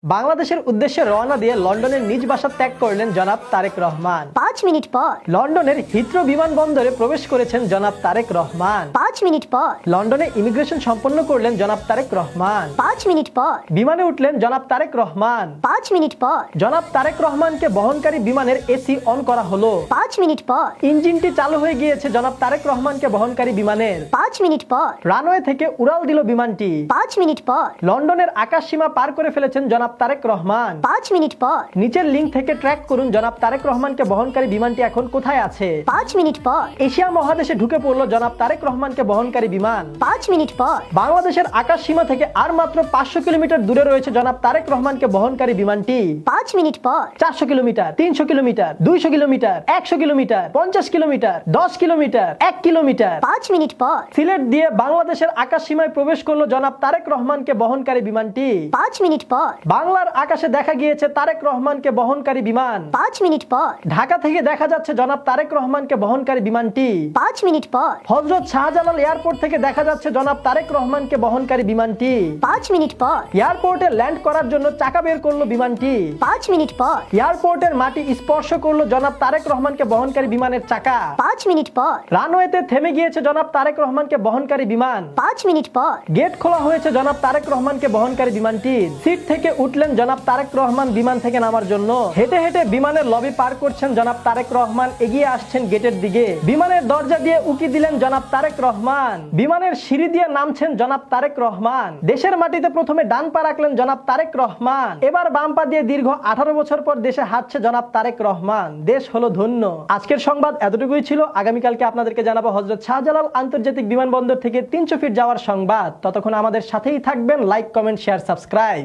বাংলাদেশের উদ্দেশ্যে রওনা দিয়ে লন্ডনের নিজ বাসা ত্যাগ করলেন জনাব তারেক রহমান। 5 মিনিট পর লন্ডনের হিথ্রো বিমানবন্দরে প্রবেশ করেছেন জনাব তারেক রহমান। 5 মিনিট পর লন্ডনে ইমিগ্রেশন সম্পন্ন করলেন জনাব তারেক রহমান। 5 মিনিট পর বিমানে উঠলেন জনাব তারেক রহমান। 5 মিনিট পর জনাব তারেক রহমানকে বহনকারী বিমানের এসি অন করা হলো। 5 মিনিট পর ইঞ্জিনটি চালু হয়ে গিয়েছে জনাব তারেক রহমানকে বহনকারী বিমানের। 5 মিনিট পর রানওয়ে থেকে উড়াল দিল বিমানটি। 5 মিনিট পর লন্ডনের আকাশ সীমা পার করে ফেলেছেন জনাব তারেক রহমান। 5 মিনিট পর নিচের লিংক থেকে ট্র্যাক করুন জনাব তারেক রহমানকে বহনকারী বিমানটি এখন কোথায় আছে। 5 মিনিট পর এশিয়া মহাদেশে ঢুকে পড়লো জনাব তারেক রহমানকে বহনকারী বিমান। 5 মিনিট পর বাংলাদেশের আকাশ সীমা থেকে আর মাত্র 500 কিলোমিটার দূরে রয়েছে জনাব তারেক রহমানকে বহনকারী বিমানটি। 5 মিনিট পর 400 kilometre, 300 kilometre, 200 kilometre, 100 kilometre, 50 kilometre, 10 kilometre, 1 kilometre. 5 minute পর সিলেট দিয়ে বাংলাদেশের আকাশ সীমায় প্রবেশ করলো জনাব তারেক রহমানকে বহনকারী বিমানটি। 5 মিনিট পর বাংলার আকাশে দেখা গিয়েছে তারেক রহমানকে বহনকারী বিমান। 5 মিনিট পর ঢাকা থেকে দেখা যাচ্ছে জনাব তারেক রহমানকে বহনকারী বিমানটি। 5 মিনিট পর হযরত শাহজালাল এয়ারপোর্ট থেকে দেখা যাচ্ছে জনাব তারেক রহমানকে বহনকারী বিমানটি। 5 মিনিট পর এয়ারপোর্টে ল্যান্ড করার জন্য চাকা বের করলো বিমানটি। 5 মিনিট পর এয়ারপোর্টের মাটি স্পর্শ করলো জনাব তারেক রহমানকে বহনকারী বিমানের চাকা। 5 মিনিট পর রানওয়েতে থেমে গিয়েছে জনাব তারেক রহমানকে বহনকারী বিমান। 5 মিনিট পর গেট খোলা হয়েছে জনাব তারেক রহমানকে বহনকারী বিমানটির। সিট থেকে উঠলেন জনাব তারেক রহমান বিমান থেকে নামার জন্য। হেঁটে হেঁটে বিমানের লবি পার করছেন জনাব তারেক রহমান, এগিয়ে আসছেন গেটের দিকে। বিমানের দরজা দিয়ে উকি দিলেন জনাব তারেক রহমান। বিমানের সিঁড়ি দিয়ে নামছেন জনাব তারেক রহমান। দেশের মাটিতে প্রথমে ডান পা রাখলেন জনাব তারেক রহমান, এবার বাম পা দিয়ে দীর্ঘ 18 বছর পর দেশে হাঁটছে জনাব তারেক রহমান। দেশ হলো ধন্য। আজকের সংবাদ এতটুকুই ছিল। আগামীকালকে আপনাদেরকে জানাবো হযরত শাহজালাল আন্তর্জাতিক বিমানবন্দর থেকে 300 ফিট যাওয়ার সংবাদ। ততক্ষণ আমাদের সাথেই থাকবেন। Like, comment, share, subscribe.